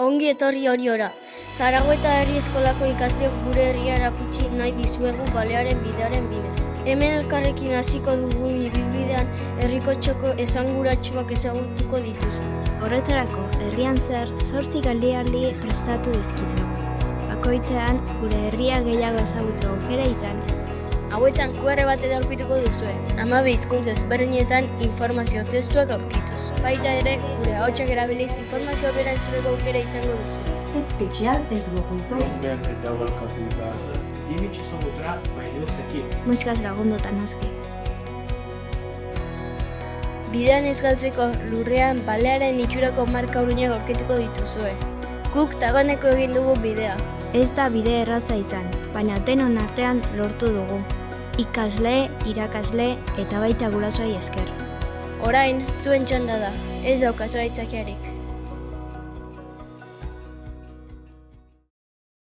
Ongi etorri Oriora. Zaragoeta Herri Eskolako ikasleok gure herria erakutsi nahi dizuegu Balearen bidearen bidez. Hemen elkarrekin hasiko dugun ibilbidean herriko txoko esanguratsuak ezagutuko dituzu. Horretarako, herrian zer, 8 geldialdi prestatu dizkizugu. Bakoitzean, gure herria gehiago ezagutzu aukera izanez. Hauetan QR bat ere aurkituko duzue. 12 hizkuntza ezberdinetan informazio testuak aurkituz. Baita ere, gure ahotsak erabiliz informazio bera entzuleko aukera izango duzu. Special pentru cultori. Musikaz lagundutan aski. Bidean ez galtzeko lurrean Balearen itxurako marka uruinak aurkituko dituzue. Guk dagoeneko egin dugu bidea. Ez da bide erraza izan, baina denon artean lortu dugu. Ikasle, irakasle eta baita gurasoei esker. Orain, zuen txanda da, ez daukazu aitzakiarik.